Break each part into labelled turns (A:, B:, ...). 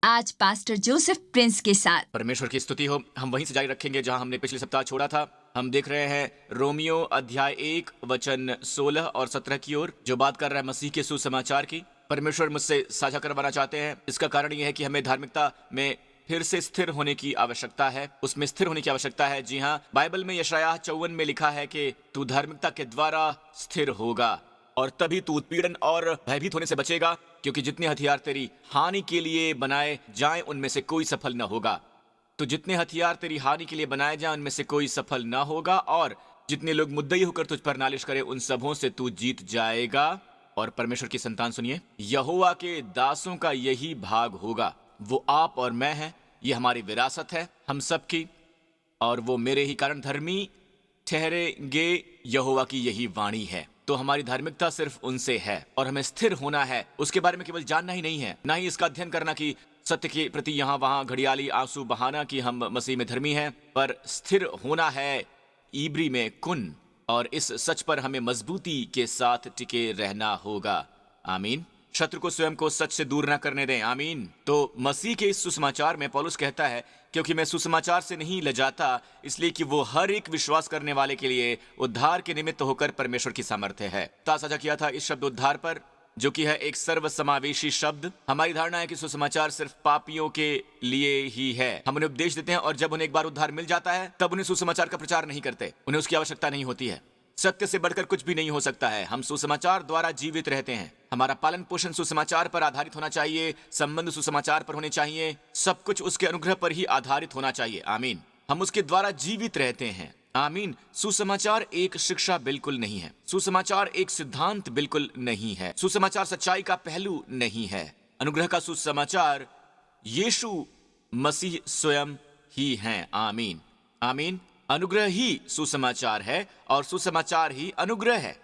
A: आज pastor Joseph Prince के साथ।
B: परमेश्वर की स्तुति हो। हम वहीं से जारी रखेंगे जहां हमने पिछले सप्ताह छोड़ा था। हम देख रहे हैं रोमियो अध्याय 1 वचन 16 और 17 की ओर, जो बात कर रहा है मसीह के सुसमाचार की। परमेश्वर मुझसे साझा करवाना चाहते हैं। इसका कारण यह है कि हमें धार्मिकता में फिर से स्थिर होने की आवश्यकता है, उसमें स्थिर होने की आवश्यकता है। जी हाँ, बाइबल में यशायाह 54 में लिखा है कि तू धार्मिकता के द्वारा स्थिर होगा और तभी तू उत्पीड़न और भयभीत होने से बचेगा, क्योंकि जितने हथियार तेरी हानि के लिए बनाए जाएं उनमें से कोई सफल न होगा। तो जितने हथियार तेरी हानि के लिए बनाए जाएं उनमें से कोई सफल न होगा, और जितने लोग मुद्दई होकर तुझ पर नालिश करें उन सबों से तू जीत जाएगा। और परमेश्वर की संतान सुनिए, यहोवा के दासों का यही भाग होगा। वो आप और मैं हैं, ये हमारी विरासत है हम सबकी, और वो मेरे ही कारण धर्मी ठहरेंगे, यहोवा की यही वाणी है। तो हमारी धार्मिकता सिर्फ उनसे है और हमें स्थिर होना है। उसके बारे में केवल जानना ही नहीं है, ना ही इसका अध्ययन करना कि सत्य के प्रति यहाँ वहाँ घड़ियाली आंसू बहाना कि हम मसीह में धर्मी हैं, पर स्थिर होना है इब्री में कुन, और इस सच पर हमें मजबूती के साथ टिके रहना होगा। आमीन। शत्रु को स्वयं को सच से दूर न करने दें। आमीन। तो मसीह के इस सुसमाचार में पौलुस कहता है, क्योंकि मैं सुसमाचार से नहीं लजाता, इसलिए कि वो हर एक विश्वास करने वाले के लिए उद्धार के निमित्त होकर परमेश्वर की सामर्थ्य है। साझा किया था इस शब्द उद्धार पर, जो कि है एक सर्वसमावेशी शब्द। हमारी धारणा है कि सुसमाचार सिर्फ पापियों के लिए ही है। हम उन्हें उपदेश देते हैं और जब उन्हें एक बार उद्धार मिल जाता है तब उन्हें सुसमाचार का प्रचार नहीं करते, उन्हें उसकी आवश्यकता नहीं होती है। सत्य से बढ़कर कुछ भी नहीं हो सकता है। हम सुसमाचार द्वारा जीवित रहते हैं। हमारा पालन पोषण सुसमाचार पर आधारित होना चाहिए, संबंध सुसमाचार पर होने चाहिए, सब कुछ उसके अनुग्रह पर ही आधारित होना चाहिए। आमीन। हम उसके द्वारा जीवित रहते हैं। आमीन। सुसमाचार एक शिक्षा बिल्कुल नहीं है, सुसमाचार एक सिद्धांत बिल्कुल नहीं है, सुसमाचार सच्चाई का पहलू नहीं है। अनुग्रह का सुसमाचार यीशु मसीह स्वयं ही हैं। आमीन। आमीन। अनुग्रह ही सुसमाचार है और सुसमाचार ही अनुग्रह है।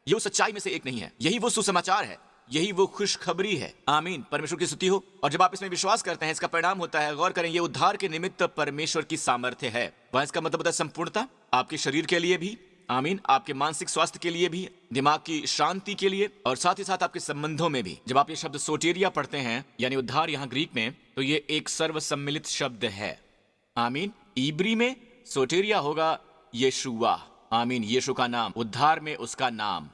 B: ये उस सच्चाई में से एक नहीं है, यही वो सुसमाचार है, यही वो खुशखबरी है। आमीन। परमेश्वर की स्तुति हो। और जब आप इसमें विश्वास करते हैं, इसका परिणाम होता है, गौर करें, ये उद्धार के निमित्त परमेश्वर की सामर्थ्य है। वह इसका मतलब होता है संपूर्णता, आपके शरीर के लिए भी, आमीन, आपके मानसिक स्वास्थ्य के लिए भी, दिमाग की शांति के लिए, और साथ ही साथ आपके संबंधों में भी। जब आप ये शब्द सोटेरिया पढ़ते हैं, यानी उद्धार यहाँ ग्रीक में, तो ये एक सर्वसम्मिलित शब्द है। आमीन। इब्री में सोटेरिया होगा यीशुआ। आमीन। यीशु का नाम, उद्धार में उसका नाम।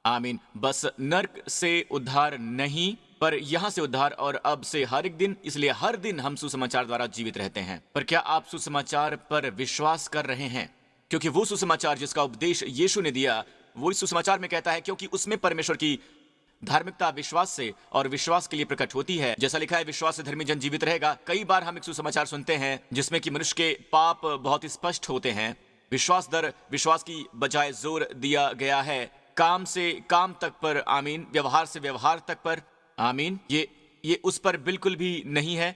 B: आमीन। बस नर्क से उद्धार नहीं, पर यहाँ से उद्धार, और अब से हर एक दिन। इसलिए हर दिन हम सुसमाचार द्वारा जीवित रहते हैं। पर क्या आप सुसमाचार पर विश्वास कर रहे हैं? क्योंकि वो सुसमाचार जिसका उपदेश यीशु ने दिया, वो इस सुसमाचार में कहता है, क्योंकि उसमें परमेश्वर की धार्मिकता विश्वास से और विश्वास के लिए प्रकट होती है। जैसा लिखा है, विश्वास से धर्मी जन जीवित रहेगा। कई बार हम एक सुसमाचार सुनते हैं जिसमें कि मनुष्य के पाप बहुत स्पष्ट होते हैं। विश्वास दर विश्वास की बजाय जोर दिया गया है काम से काम तक पर। आमीन। व्यवहार से व्यवहार तक पर। आमीन। ये उस पर बिल्कुल भी नहीं है।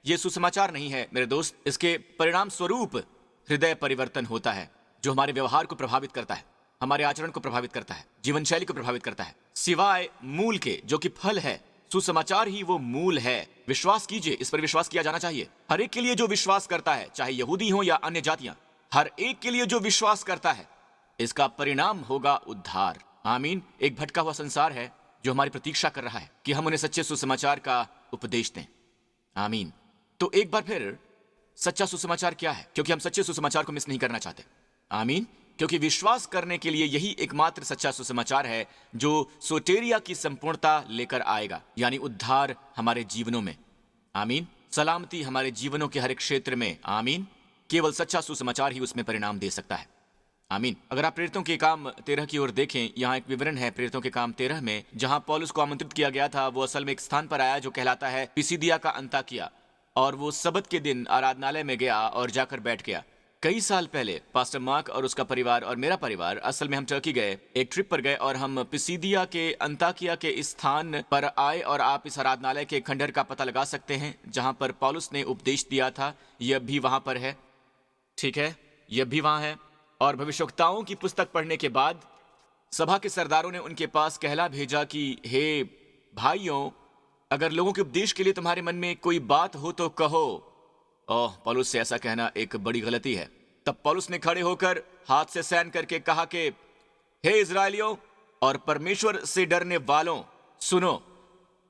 B: ये सुसमाचार नहीं है मेरे दोस्त। इसके परिणाम स्वरूप हृदय परिवर्तन होता है, जो हमारे व्यवहार को प्रभावित करता है, हमारे आचरण को प्रभावित करता है, जीवन शैली को प्रभावित करता है, सिवाय मूल के जो कि फल है। सुसमाचार ही वो मूल है। विश्वास कीजिए, इस पर विश्वास किया जाना चाहिए। हर एक के लिए जो विश्वास करता है, चाहे यहूदी हो या अन्य जातियां, हर एक के लिए जो विश्वास करता है, इसका परिणाम होगा उद्धार। आमीन। एक भटका हुआ संसार है जो हमारी प्रतीक्षा कर रहा है कि हम उन्हें सच्चे सुसमाचार का उपदेश दें। आमीन। तो एक बार फिर, सच्चा सुसमाचार क्या है? क्योंकि हम सच्चे सुसमाचार को मिस नहीं करना चाहते। आमीन। क्योंकि विश्वास करने के लिए यही एकमात्र सच्चा सुसमाचार है जो सोटेरिया की संपूर्णता लेकर आएगा, यानी उद्धार हमारे जीवनों में। आमीन। सलामती हमारे जीवनों के हर एक क्षेत्र में। आमीन। केवल सच्चा सुसमाचार ही उसमें परिणाम दे सकता है। आमीन। अगर आप प्रेरितों के काम 13 की ओर देखें, यहाँ एक विवरण है प्रेरितों के काम 13 में, जहां पौलुस को आमंत्रित किया गया था। वो असल में एक स्थान पर आया जो कहलाता है पिसिदिया का अंताकिया, और वो सबत के दिन आराधनालय में गया और जाकर बैठ गया। कई साल पहले पास्टर मार्क और उसका परिवार और मेरा परिवार, असल में हम टर्की गए, एक ट्रिप पर गए, और हम पिसिदिया के अंताकिया के इस स्थान पर आए। और आप इस आराधनालय के खंडहर का पता लगा सकते हैं जहां पर पौलुस ने उपदेश दिया था। यह भी वहां पर है, ठीक है, यह भी वहां है। और भविष्यवक्ताओं की पुस्तक पढ़ने के बाद सभा के सरदारों ने उनके पास कहला भेजा कि हे भाइयों, अगर लोगों के उपदेश के लिए तुम्हारे मन में कोई बात हो तो कहो। ओह, पौलुस से ऐसा कहना एक बड़ी गलती है। तब पौलुस ने खड़े होकर हाथ से सैन करके कहा कि हे इजराइलियों और परमेश्वर से डरने वालों, सुनो।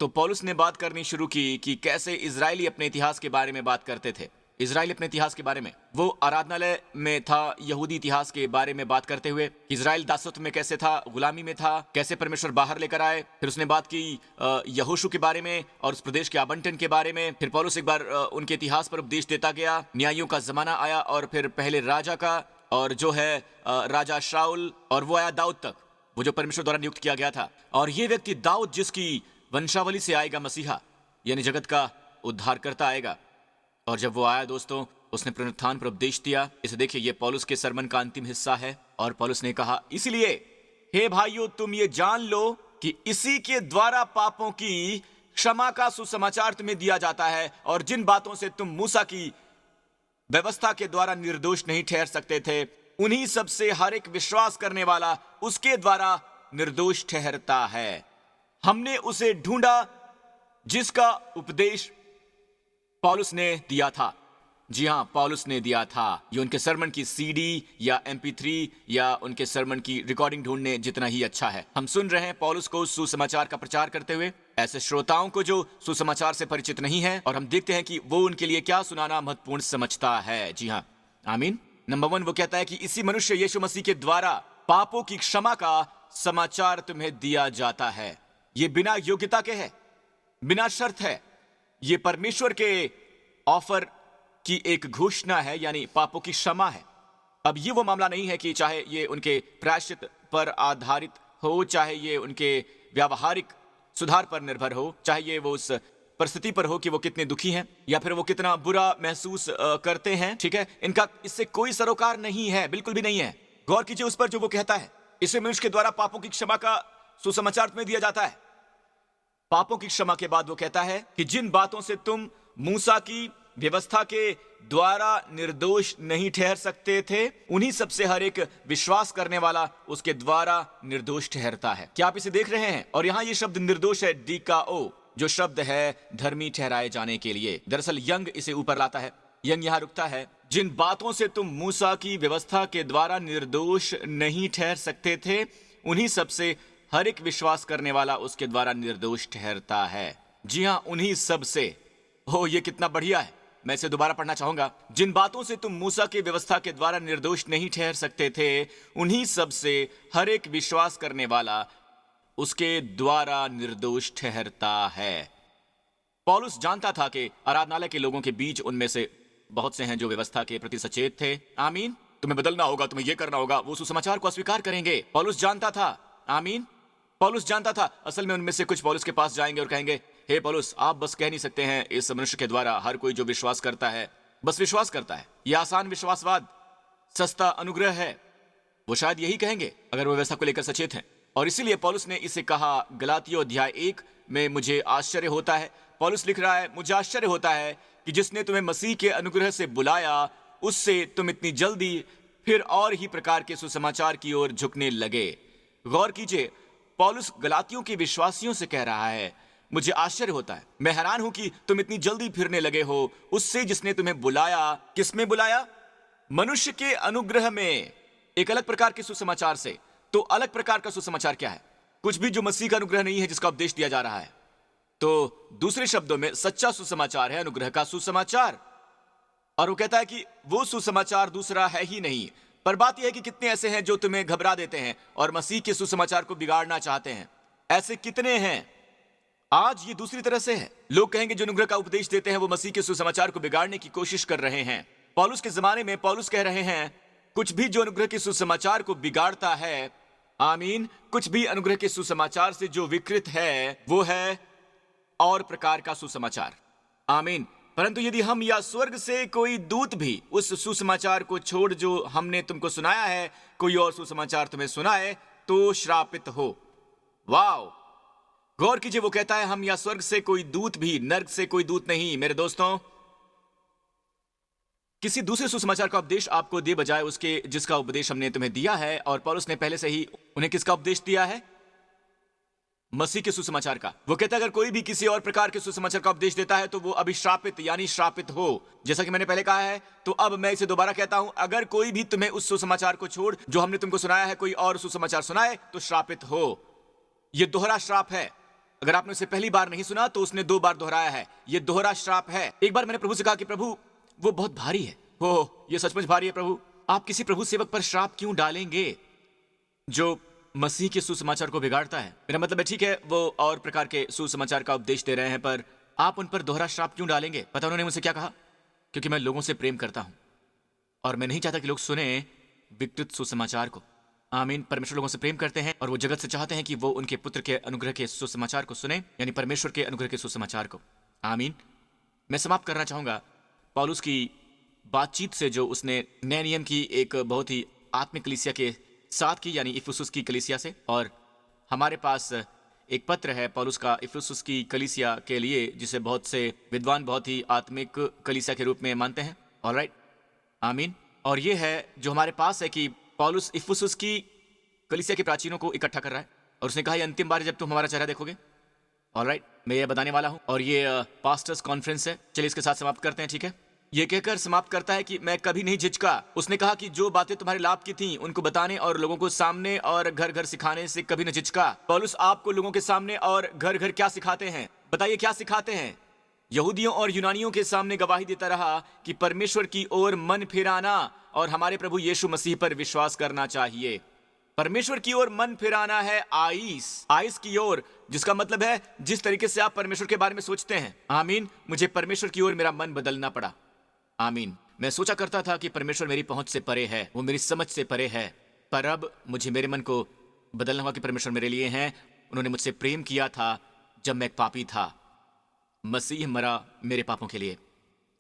B: तो पौलुस ने बात करनी शुरू की कि कैसे इजरायली अपने इतिहास के बारे में बात करते थे। इजराइल अपने इतिहास के बारे में, वो आराधनालय में था, यहूदी इतिहास के बारे में बात करते हुए इजराइल दासत्व में कैसे था, गुलामी में था, कैसे परमेश्वर बाहर लेकर आए। फिर उसने बात की यहोशू के बारे में और उस प्रदेश के आवंटन के बारे में। फिर पौलुस एक बार उनके इतिहास पर उपदेश देता गया। न्यायियों का जमाना आया और फिर पहले राजा का, और जो है राजा शाऊल, और वो आया दाऊद तक, वो जो परमेश्वर द्वारा नियुक्त किया गया था। और ये व्यक्ति दाऊद, जिसकी वंशावली से आएगा मसीहा, यानी जगत का उद्धारकर्ता आएगा। और जब वो आया दोस्तों, उसने पुनरुत्थान पर उपदेश दिया। इसे देखिए, ये पौलुस के सरमन का अंतिम हिस्सा है। और पौलुस ने कहा, इसलिए हे भाइयों, तुम ये जान लो कि इसी के द्वारा पापों की क्षमा का सुसमाचार तुम्हें दिया जाता है, और जिन बातों से तुम मूसा की व्यवस्था के द्वारा निर्दोष नहीं ठहर सकते थे, उन्हीं सब से हर एक विश्वास करने वाला उसके द्वारा निर्दोष ठहरता है। हमने उसे ढूंढा जिसका उपदेश पौलुस ने दिया था। जी हां, पौलुस ने दिया था। ये उनके सरमन की सीडी या MP3 या उनके सरमन की रिकॉर्डिंग ढूंढने जितना ही अच्छा है। हम सुन रहे हैं पौलुस को सुसमाचार का प्रचार करते हुए, ऐसे श्रोताओं को जो सुसमाचार से परिचित नहीं है, और हम देखते हैं कि वो उनके लिए क्या सुनाना महत्वपूर्ण समझता है। जी हां, आमीन। नंबर 1, वो कहता है कि इसी मनुष्य यीशु मसीह के द्वारा पापों की क्षमा का समाचार तुम्हें दिया जाता है। ये बिना योग्यता के है, बिना शर्त है। ये परमेश्वर के ऑफर की एक घोषणा है, यानी पापों की क्षमा है। अब ये वो मामला नहीं है कि चाहे ये उनके प्रायश्चित पर आधारित हो, चाहे ये उनके व्यावहारिक सुधार पर निर्भर हो, चाहे ये वो उस परिस्थिति पर हो कि वो कितने दुखी हैं या फिर वो कितना बुरा महसूस करते हैं। ठीक है, इनका इससे कोई सरोकार नहीं है, बिल्कुल भी नहीं है। गौर कीजिए उस पर जो वो कहता है, इसे मनुष्य के द्वारा पापों की क्षमा का सुसमाचार तुम्हें दिया जाता है। पापों की क्षमा के बाद वो कहता है कि जिन बातों से तुम मूसा की व्यवस्था के द्वारा निर्दोष नहीं ठहर सकते थे, उन्हीं सब से हर एक विश्वास करने वाला उसके द्वारा निर्दोष ठहरता है। क्या आप इसे देख रहे हैं? और यहाँ ये शब्द निर्दोष है, डीकाओ, जो शब्द है धर्मी ठहराए जाने के लिए। दरअसल यंग इसे ऊपर लाता है। यंग यहाँ रुकता है, जिन बातों से तुम मूसा की व्यवस्था के द्वारा निर्दोष नहीं ठहर सकते थे, उन्हीं सब से हर एक विश्वास करने वाला उसके द्वारा निर्दोष ठहरता है। जी हाँ, उन्हीं सब से। हो, ये कितना बढ़िया है। मैं इसे दोबारा पढ़ना चाहूंगा। जिन बातों से तुम मूसा की व्यवस्था के द्वारा निर्दोष नहीं ठहर सकते थे, उन्हीं सब से हर एक विश्वास करने वाला उसके द्वारा निर्दोष ठहरता है। पौलुस जानता था कि आराधनालय के लोगों के बीच उनमें से बहुत से हैं जो व्यवस्था के प्रति सचेत थे। आमीन। तुम्हें बदलना होगा, तुम्हें यह करना होगा, वो सुसमाचार को अस्वीकार करेंगे। पौलुस जानता था। आमीन। पौलुस जानता था। असल में उनमें से कुछ पौलुस के पास जाएंगे और कहेंगे, हे पौलुस, आप बस कह नहीं सकते हैं इस मनुष्य के द्वारा हर कोई जो विश्वास करता है बस विश्वास करता है। यह आसान विश्वासवाद, सस्ता अनुग्रह है। वो शायद यही कहेंगे अगर वो व्यवस्था को लेकर सचेत हैं। और इसीलिए पौलुस ने इसे कहा गलातियों अध्याय 1 में, मुझे आश्चर्य होता है। पौलुस लिख रहा है, मुझे आश्चर्य होता है कि जिसने तुम्हें मसीह के अनुग्रह से बुलाया, उससे तुम इतनी जल्दी फिर और ही प्रकार के सुसमाचार की ओर झुकने लगे। गौर कीजिए, पौलुस गलातियों के विश्वासियों से कह रहा है, मुझे आश्चर्य होता है, मैं हैरान हूं कि तुम इतनी जल्दी फिरने लगे हो उससे जिसने तुम्हें बुलाया। किसमें बुलाया? मनुष्य के अनुग्रह में, एक अलग प्रकार के सुसमाचार से। तो अलग प्रकार का सुसमाचार क्या है? कुछ भी जो मसीह का अनुग्रह नहीं है, जिसका उपदेश दिया जा रहा है। तो दूसरे शब्दों में, सच्चा सुसमाचार है अनुग्रह का सुसमाचार। और वो कहता है कि वो सुसमाचार दूसरा है ही नहीं। पर बात यह है कि कितने ऐसे हैं जो तुम्हें घबरा देते हैं और मसीह के सुसमाचार को बिगाड़ना चाहते हैं। ऐसे कितने हैं? आज ये दूसरी तरह से है। लोग कहेंगे जो अनुग्रह का उपदेश देते हैं वो मसीह के सुसमाचार को बिगाड़ने की कोशिश कर रहे हैं। पौलुस के जमाने में पौलुस कह रहे हैं, कुछ भी जो अनुग्रह के सुसमाचार को बिगाड़ता है, आमीन, कुछ भी अनुग्रह के सुसमाचार से जो विकृत है, वो है और प्रकार का सुसमाचार। आमीन। परंतु यदि हम या स्वर्ग से कोई दूत भी उस सुसमाचार को छोड़ जो हमने तुमको सुनाया है, कोई और सुसमाचार तुम्हें सुनाए, तो श्रापित हो। वाओ! गौर कीजिए, वो कहता है हम या स्वर्ग से कोई दूत भी, नर्क से कोई दूत नहीं। मेरे दोस्तों, किसी दूसरे सुसमाचार का उपदेश आपको दे बजाय उसके जिसका उपदेश हमने तुम्हें दिया है। और पौलुस ने पहले से ही उन्हें किसका उपदेश दिया है? मसीह के सुसमाचार का। वो कहता है अगर कोई भी किसी और प्रकार के सुसमाचार का उपदेश देता है तो वो अभिश्रापित यानी श्रापित हो। जैसा कि मैंने पहले कहा है, तो अब मैं इसे दोबारा कहता हूं, अगर कोई भी तुम्हें उस सुसमाचार को छोड़ जो हमने तुमको सुनाया है, कोई और सुसमाचार सुनाए, तो श्रापित हो। यह दोहरा श्राप है। अगर आपने उसे पहली बार नहीं सुना तो उसने 2 बार दोहराया है। ये दोहरा श्राप है। एक बार मैंने प्रभु से कहा कि प्रभु, वो बहुत भारी है। ओह, ये सचमुच भारी है प्रभु। आप किसी प्रभु सेवक पर श्राप क्यों डालेंगे जो मसीह के सुसमाचार को बिगाड़ता है? मेरा मतलब है, ठीक है, वो और प्रकार के सुसमाचार का उपदेश दे रहे हैं, पर आप उन पर दोहरा श्राप क्यों डालेंगे? पता उन्होंने मुझसे क्या कहा? क्योंकि मैं लोगों से प्रेम करता हूं और मैं नहीं चाहता कि लोग सुने विकृत सुसमाचार को। आमीन। परमेश्वर लोगों से प्रेम करते हैं और वो जगत से चाहते हैं कि वो उनके पुत्र के अनुग्रह के सुसमाचार को सुने, यानी परमेश्वर के अनुग्रह के सुसमाचार को। आमीन। मैं समाप्त करना चाहूंगा पौलुस की बातचीत से जो उसने नए नियम की एक बहुत ही आत्मिक कलीसिया के साथ की, यानी इफिसुस की कलीसिया से। और हमारे पास एक पत्र है पौलुस का इफिसुस की कलीसिया के लिए, जिसे बहुत से विद्वान बहुत ही आत्मिक कलीसिया के रूप में मानते हैं। ऑलराइट, आमीन। और ये है जो हमारे पास है कि पौलुस इफिसुस की कलीसिया के प्राचीनों को इकट्ठा कर रहा है और उसने कहा, ये अंतिम बार जब तुम हमारा चेहरा देखोगे। ऑलराइट, मैं ये बताने वाला हूं और ये पास्टर्स कॉन्फ्रेंस है। चलिए इसके साथ समाप्त करते हैं, ठीक है। ये कहकर समाप्त करता है कि मैं कभी नहीं झिझका। उसने कहा कि जो बातें तुम्हारे लाभ की थीं उनको बताने और लोगों को सामने और घर घर सिखाने से कभी न झिझका। पौलुस आपको लोगों के सामने और घर घर क्या सिखाते हैं? बताइए, क्या सिखाते हैं? यहूदियों और यूनानियों के सामने गवाही देता रहा कि परमेश्वर की ओर मन फिराना और हमारे प्रभु यीशु मसीह पर विश्वास करना चाहिए। परमेश्वर की ओर मन फिराना है आइस की ओर, जिसका मतलब है जिस तरीके से आप परमेश्वर के बारे में सोचते हैं। आमीन। मुझे परमेश्वर की ओर मेरा मन बदलना पड़ा। आमीन। मैं सोचा करता था कि परमेश्वर मेरी पहुंच से परे है, वो मेरी समझ से परे है, पर अब मुझे मेरे मन को बदलना होगा कि परमेश्वर मेरे लिए हैं। उन्होंने मुझसे प्रेम किया था जब मैं एक पापी था। मसीह मरा मेरे पापों के लिए।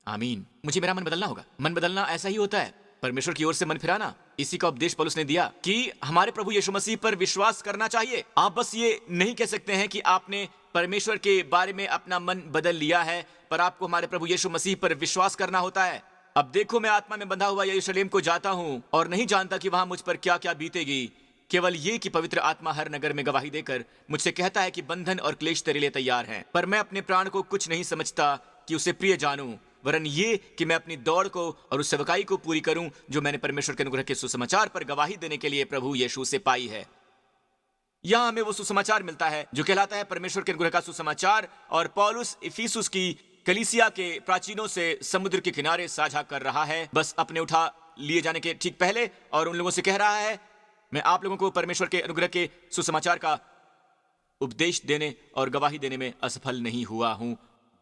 B: आमीन। मुझे मेरा मन बदलना होगा। मन बदलना ऐसा ही होता है, परमेश्वर की ओर से मन फिराना। इसी का उपदेश पौलुस ने दिया कि हमारे प्रभु यीशु मसीह पर विश्वास करना चाहिए। आप बस ये नहीं कह सकते हैं कि आपने परमेश्वर के बारे में अपना मन बदल लिया है, पर आपको हमारे प्रभु यीशु मसीह पर विश्वास करना होता है। अब देखो, मैं आत्मा में बंधा हुआ यरूशलेम को जाता हूँ और नहीं जानता कि वहां मुझ पर क्या क्या बीतेगी। केवल ये कि पवित्र आत्मा हर नगर में गवाही देकर मुझसे कहता है कि बंधन और क्लेश तेरे लिए तैयार हैं। पर मैं अपने प्राण को कुछ नहीं समझता कि उसे प्रिय जानूं, वरन ये कि मैं अपनी दौड़ को और उस सेवकाई को पूरी करूं जो मैंने परमेश्वर के अनुग्रह के सुसमाचार पर गवाही देने के लिए प्रभु यीशु से पाई है। यहां हमें वो सुसमाचार मिलता है जो कहलाता है परमेश्वर के अनुग्रह का सुसमाचार, और पौलुस इफिसुस की कलीसिया के प्राचीनों से समुद्र के किनारे साझा कर रहा है, बस अपने उठा लिए जाने के ठीक पहले, और उन लोगों से कह रहा है, मैं आप लोगों को परमेश्वर के अनुग्रह के सुसमाचार का उपदेश देने और गवाही देने में असफल नहीं हुआ हूं,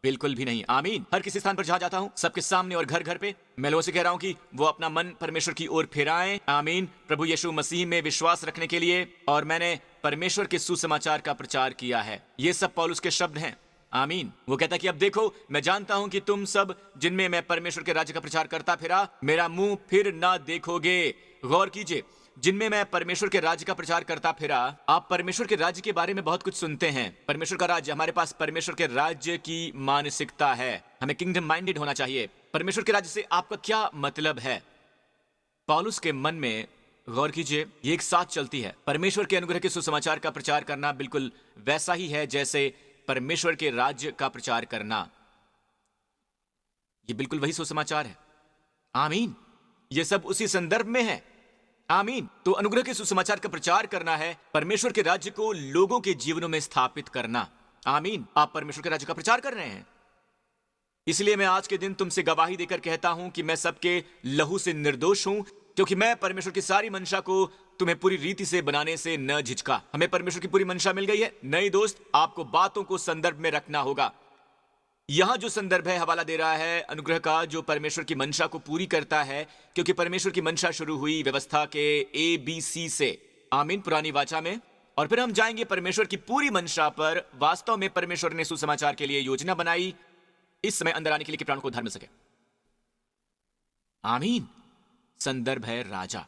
B: बिल्कुल भी नहीं। आमीन। हर किसी स्थान पर जहां जाता हूं, सबके सामने और घर घर पे, मैं लोगों से कह रहा हूं कि वो अपना मन परमेश्वर की ओर फिराएं। आमीन। प्रभु यीशु मसीह में विश्वास रखने के लिए, और मैंने परमेश्वर के सुसमाचार का प्रचार किया है। ये सब पौलुस के शब्द हैं। आमीन। वो कहता कि अब देखो, मैं जानता हूं कि तुम सब जिनमें मैं परमेश्वर के राज्य का प्रचार करता फिरा, मेरा मुंह फिर ना देखोगे। गौर कीजिए, जिनमें मैं परमेश्वर के राज्य का प्रचार करता फिरा। आप परमेश्वर के राज्य के बारे में बहुत कुछ सुनते हैं। परमेश्वर का राज्य, हमारे पास परमेश्वर के राज्य की मानसिकता है। हमें किंगडम माइंडेड होना चाहिए। परमेश्वर के राज्य से आपका क्या मतलब है? पौलुस के मन में, गौर कीजिए, ये एक साथ चलती है। परमेश्वर के अनुग्रह के सुसमाचार का प्रचार करना बिल्कुल वैसा ही है जैसे परमेश्वर के राज्य का प्रचार करना। ये बिल्कुल वही सुसमाचार है। आमीन। ये सब उसी संदर्भ में है। आमीन। तो अनुग्रह के सुसमाचार का प्रचार करना है परमेश्वर के राज्य को लोगों के जीवनों में स्थापित करना। आमीन। आप परमेश्वर के राज्य का प्रचार कर रहे हैं। इसलिए मैं आज के दिन तुमसे गवाही देकर कहता हूं कि मैं सबके लहू से निर्दोष हूं, क्योंकि मैं परमेश्वर की सारी मंशा को तुम्हें पूरी रीति से बनाने से न झिझका। हमें परमेश्वर की पूरी मंशा मिल गई है। नई दोस्त, आपको बातों को संदर्भ में रखना होगा। यहां जो संदर्भ है हवाला दे रहा है अनुग्रह का, जो परमेश्वर की मंशा को पूरी करता है, क्योंकि परमेश्वर की मंशा शुरू हुई व्यवस्था के ABC से। आमीन। पुरानी वाचा में, और फिर हम जाएंगे परमेश्वर की पूरी मंशा पर। वास्तव में परमेश्वर ने सुसमाचार के लिए योजना बनाई इस समय अंदर आने के लिए कि प्राणों को उद्धार मिल सके। आमीन। संदर्भ है राजा।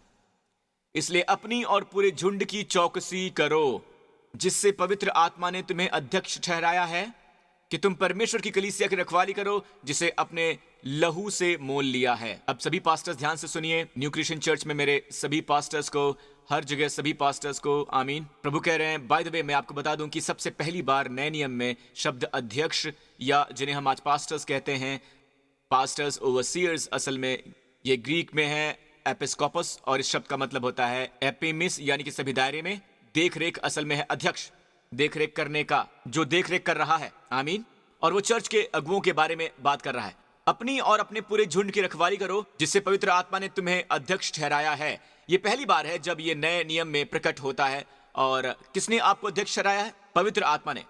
B: इसलिए अपनी और पूरे झुंड की चौकसी करो, जिससे पवित्र आत्मा ने तुम्हें अध्यक्ष ठहराया है कि तुम परमेश्वर की कलीसिया की रखवाली करो, जिसे अपने लहू से मोल लिया है। अब सभी पास्टर्स ध्यान से सुनिए। न्यू क्रिश्चियन चर्च में मेरे सभी पास्टर्स को, हर जगह सभी पास्टर्स को आमीन। प्रभु कह रहे हैं, बाय द वे मैं आपको बता दूं कि सबसे पहली बार नए नियम में शब्द अध्यक्ष, या जिन्हें हम आज पास्टर्स कहते हैं, पास्टर्स ओवरसीयर्स, असल में ये ग्रीक में है एपिस्कोपस, और इस शब्द का मतलब होता है एपिमिस, यानी कि सभी दायरे में। देख रेख असल में है अध्यक्ष। देखरेख करने का, जो देखरेख कर रहा है। आमीन। और वो चर्च के अगुओं के बारे में बात कर रहा है। अपनी और अपने पूरे झुंड की रखवाली करो जिससे पवित्र आत्मा ने तुम्हें अध्यक्ष ठहराया है। ये पहली बार है जब ये नए नियम में प्रकट होता है। और किसने आपको अध्यक्ष ठहराया है? पवित्र आत्मा ने।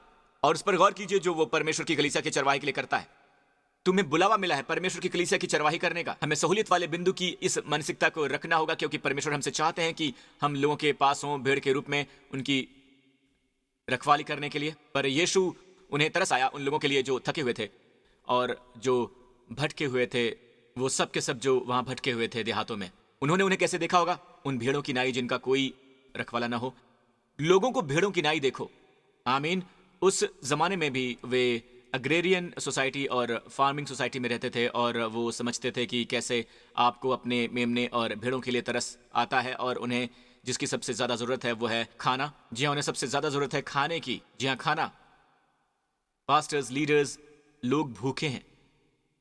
B: और उस पर गौर कीजिए जो वो परमेश्वर की कलीसिया की चरवाही के लिए करता है। तुम्हें बुलावा मिला है परमेश्वर की कलीसिया की चरवाही करने का। हमें सहूलियत वाले बिंदु की इस मानसिकता को रखना होगा, क्योंकि परमेश्वर हमसे चाहते हैं कि हम लोगों के पास हों भेड़ के रूप में उनकी रखवाली करने के लिए। पर यीशु, उन्हें तरस आया उन लोगों के लिए जो थके हुए थे और जो भटके हुए थे, वो सब के सब जो वहां भटके हुए थे देहातों में। उन्होंने उन्हें कैसे देखा होगा? उन भेड़ों की नाई जिनका कोई रखवाला ना हो। लोगों को भेड़ों की नाई देखो। आमीन। उस जमाने में भी वे अग्रेरियन सोसाइटी और फार्मिंग सोसाइटी में रहते थे और वो समझते थे कि कैसे आपको अपने मेमने और भेड़ों के लिए तरस आता है और उन्हें जिसकी सबसे ज्यादा जरूरत है वो है खाना। जी हाँ, उन्हें सबसे ज्यादा जरूरत है खाने की। जी हाँ, खाना। पास्टर्स, लीडर्स, लोग भूखे हैं।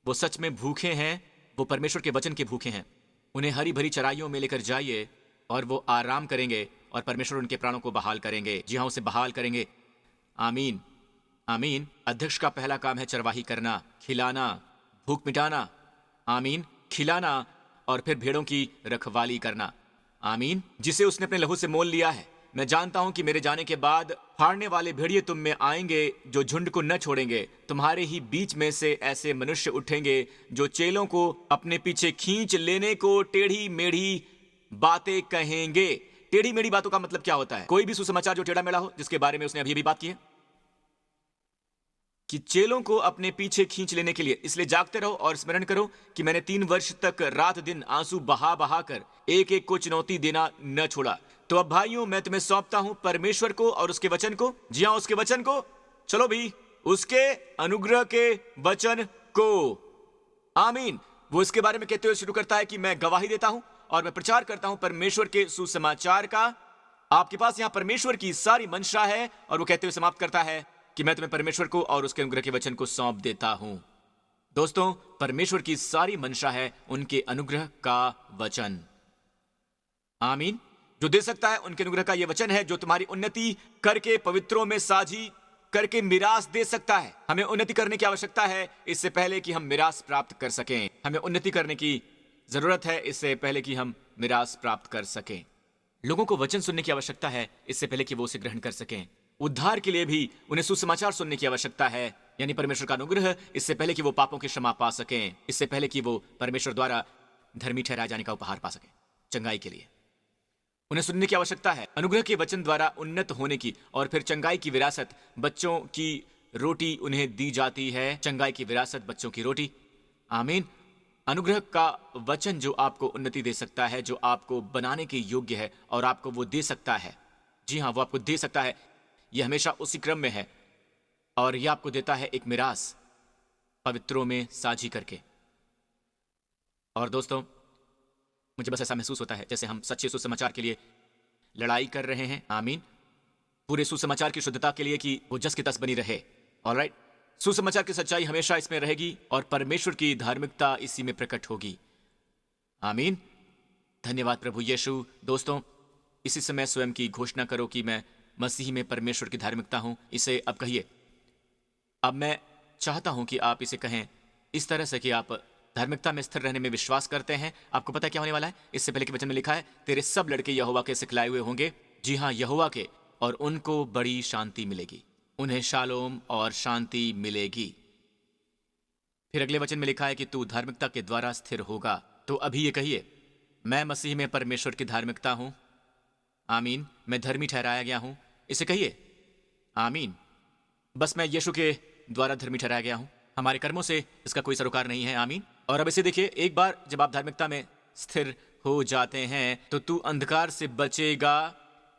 B: वो सच में भूखे हैं। वो परमेश्वर के वचन के भूखे हैं। उन्हें हरी भरी चराइयों में लेकर जाइए और वो आराम करेंगे और परमेश्वर उनके प्राणों को बहाल करेंगे। जी हाँ, उसे बहाल करेंगे। आमीन। आमीन। अध्यक्ष का पहला काम है चरवाही करना, खिलाना, भूख मिटाना। आमीन। खिलाना और फिर भेड़ों की रखवाली करना। आमीन। जिसे उसने अपने लहू से मोल लिया है। मैं जानता हूं कि मेरे जाने के बाद फाड़ने वाले भेड़िए तुम में आएंगे जो झुंड को न छोड़ेंगे। तुम्हारे ही बीच में से ऐसे मनुष्य उठेंगे जो चेलों को अपने पीछे खींच लेने को टेढ़ी मेढ़ी बातें कहेंगे। टेढ़ी मेढ़ी बातों का मतलब क्या होता है? कोई भी सुसमाचार जो टेढ़ा मेढ़ा हो, जिसके बारे में उसने अभी बात की है कि चेलों को अपने पीछे खींच लेने के लिए। इसलिए जागते रहो और स्मरण करो कि मैंने 3 वर्ष तक रात दिन आंसू बहा बहा कर एक एक को चुनौती देना न छोड़ा। तो अब भाइयों, मैं तुम्हें सौंपता हूं परमेश्वर को और उसके वचन को। जी हां, उसके वचन को। चलो भी, उसके अनुग्रह के वचन को। आमीन। वो इसके बारे में कहते हुए शुरू करता है कि मैं गवाही देता हूं और मैं प्रचार करता हूं परमेश्वर के सुसमाचार का। आपके पास यहां परमेश्वर की सारी मंशा है और वो कहते हुए समाप्त करता है कि मैं तुम्हें परमेश्वर को और उसके अनुग्रह के वचन को सौंप देता हूं। दोस्तों, परमेश्वर की सारी मंशा है उनके अनुग्रह का वचन। आमीन। जो दे सकता है उनके अनुग्रह का यह वचन है जो तुम्हारी उन्नति करके पवित्रों में साझी करके मिरास दे सकता है। हमें उन्नति करने की आवश्यकता है इससे पहले कि हम मिरास प्राप्त कर सकें। हमें उन्नति करने की जरूरत है इससे पहले कि हम मिरास प्राप्त कर सकें। लोगों को वचन सुनने की आवश्यकता है इससे पहले कि वो उसे ग्रहण कर सकें। उद्धार के लिए भी उन्हें सुसमाचार सुनने की आवश्यकता है, यानी परमेश्वर का अनुग्रह, इससे पहले कि वो पापों की क्षमा पा सकें, इससे पहले कि वो परमेश्वर द्वारा धर्मी ठहराए जाने का उपहार पा सकें। चंगाई के लिए उन्हें सुनने की आवश्यकता है, अनुग्रह के वचन द्वारा उन्नत होने की। और फिर चंगाई की विरासत, बच्चों की रोटी उन्हें दी जाती है। चंगाई की विरासत, बच्चों की रोटी। आमीन। अनुग्रह का वचन जो आपको उन्नति दे सकता है, जो आपको बनाने के योग्य है और आपको वो दे सकता है। जी हाँ, वो आपको दे सकता है। यह हमेशा उसी क्रम में है और यह आपको देता है एक मिरास पवित्रों में साझी करके। और दोस्तों, मुझे बस ऐसा महसूस होता है जैसे हम सच्चे सुसमाचार के लिए लड़ाई कर रहे हैं। आमीन। पूरे सुसमाचार की शुद्धता के लिए कि वो जस की तस बनी रहे। ऑलराइट। सुसमाचार की सच्चाई हमेशा इसमें रहेगी और परमेश्वर की धार्मिकता इसी में प्रकट होगी। आमीन। धन्यवाद प्रभु यीशु। दोस्तों, इसी समय स्वयं की घोषणा करो कि मैं मसीह में परमेश्वर की धार्मिकता हूं। इसे अब कहिए। अब मैं चाहता हूं कि आप इसे कहें इस तरह से कि आप धार्मिकता में स्थिर रहने में विश्वास करते हैं। आपको पता है क्या होने वाला है? इससे पहले के वचन में लिखा है, तेरे सब लड़के यहोवा के सिखलाए हुए होंगे। जी हाँ, यहोवा के, और उनको बड़ी शांति मिलेगी। उन्हें शालोम और शांति मिलेगी। फिर अगले वचन में लिखा है कि तू धार्मिकता के द्वारा स्थिर होगा। तो अभी ये कहिए, मैं मसीह में परमेश्वर की धार्मिकता हूं। आमीन। मैं धर्मी ठहराया गया हूं। इसे कहिए। आमीन। बस मैं यीशु के द्वारा धर्मी ठहराया गया हूं। हमारे कर्मों से इसका कोई सरोकार नहीं है। आमीन। और अब इसे देखिए, एक बार जब आप धार्मिकता में स्थिर हो जाते हैं तो तू अंधकार से बचेगा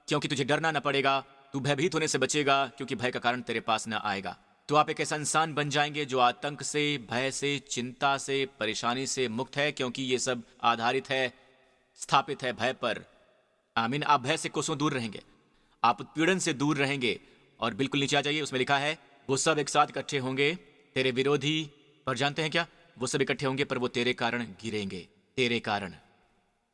B: क्योंकि तुझे डरना न पड़ेगा। तू भयभीत होने से बचेगा क्योंकि भय का कारण तेरे पास न आएगा। तो आप एक ऐसा इंसान बन जाएंगे जो आतंक से, भय से, चिंता से, परेशानी से मुक्त है, क्योंकि ये सब आधारित है, स्थापित है भय पर। आमीन। आप भय से कोसों दूर रहेंगे, आप उत्पीड़न से दूर रहेंगे। और बिल्कुल नीचे आ जाइए, उसमें लिखा है वो सब एक साथ इकट्ठे होंगे तेरे विरोधी पर। जानते हैं क्या? वो सब इकट्ठे होंगे पर वो तेरे कारण गिरेंगे। तेरे कारण।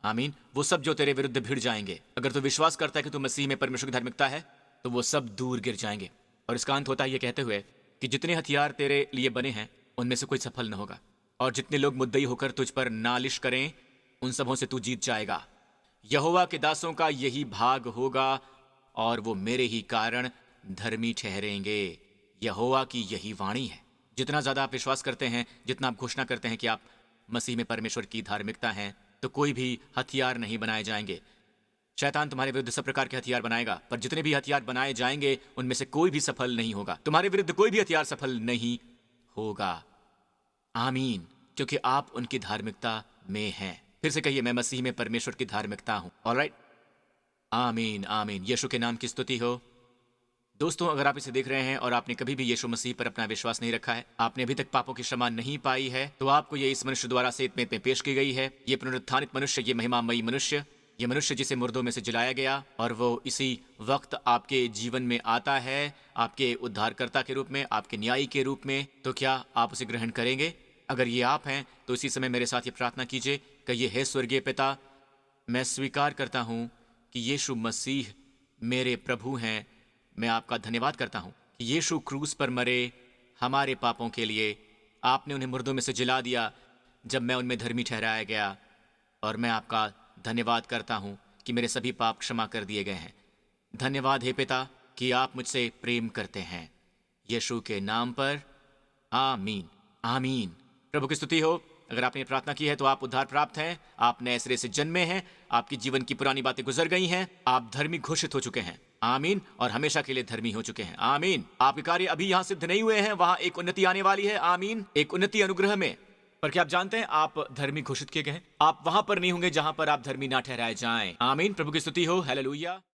B: आमीन। वो सब जो तेरे विरुद्ध भिड़ जाएंगे। अगर तू विश्वास करता है कि तू मसीह में परमेश्वर की धार्मिकता है तो वो सब दूर गिर जाएंगे। और इसका अंत होता है ये कहते हुए कि जितने हथियार तेरे लिए बने हैं उनमें से कोई सफल न होगा, और जितने लोग मुद्दई होकर तुझ पर नालिश करें उन सबों से तू जीत जाएगा। यहोवा के दासों का यही भाग होगा और वो मेरे ही कारण धर्मी ठहरेंगे। यहोवा की यही वाणी है। जितना ज्यादा आप विश्वास करते हैं, जितना आप घोषणा करते हैं कि आप मसीह में परमेश्वर की धार्मिकता हैं, तो कोई भी हथियार नहीं बनाए जाएंगे। शैतान तुम्हारे विरुद्ध सब प्रकार के हथियार बनाएगा, पर जितने भी हथियार बनाए जाएंगे उनमें से कोई भी सफल नहीं होगा। तुम्हारे विरुद्ध कोई भी हथियार सफल नहीं होगा। आमीन, क्योंकि आप उनकी धार्मिकता में हैं। फिर से कहिए, मैं मसीह में परमेश्वर की धार्मिकता हूं। ऑलराइट, आमीन आमीन। यीशु के नाम की स्तुति हो। दोस्तों, अगर आप इसे देख रहे हैं और आपने कभी भी यीशु मसीह पर अपना विश्वास नहीं रखा है, आपने अभी तक पापों की क्षमा नहीं पाई है, तो आपको ये इस मनुष्य द्वारा सेतमेत में पेश की गई है। ये पुनरुत्थानित मनुष्य, ये महिमामयी मनुष्य, ये मनुष्य जिसे मुर्दों में से जिलाया गया, और वो इसी वक्त आपके जीवन में आता है, आपके उद्धारकर्ता के रूप में, आपके न्यायी के रूप में। तो क्या आप उसे ग्रहण करेंगे? अगर ये आप हैं तो इसी समय मेरे साथ ये प्रार्थना कीजिए। कहिए, हे स्वर्गीय पिता, मैं स्वीकार करता हूँ कि यीशु मसीह मेरे प्रभु हैं। मैं आपका धन्यवाद करता हूँ कि यीशु क्रूस पर मरे हमारे पापों के लिए। आपने उन्हें मुर्दों में से जिला दिया जब मैं उनमें धर्मी ठहराया गया, और मैं आपका धन्यवाद करता हूँ कि मेरे सभी पाप क्षमा कर दिए गए हैं। धन्यवाद हे पिता कि आप मुझसे प्रेम करते हैं। यीशु के नाम पर आमीन आमीन। प्रभु की स्तुति हो। अगर आपने प्रार्थना की है तो आप उद्धार प्राप्त हैं, आप नए सिरे से जन्मे हैं, आपकी जीवन की पुरानी बातें गुजर गई हैं, आप धर्मी घोषित हो चुके हैं। आमीन। और हमेशा के लिए धर्मी हो चुके हैं। आमीन। आपके कार्य अभी यहाँ सिद्ध नहीं हुए हैं, वहां एक उन्नति आने वाली है। आमीन। एक उन्नति अनुग्रह में। पर क्या आप जानते हैं, आप धर्मी घोषित किए गए हैं। आप वहां पर नहीं होंगे जहां पर आप धर्मी ना ठहराए जाएं। आमीन। प्रभु की स्तुति हो। हालेलुया।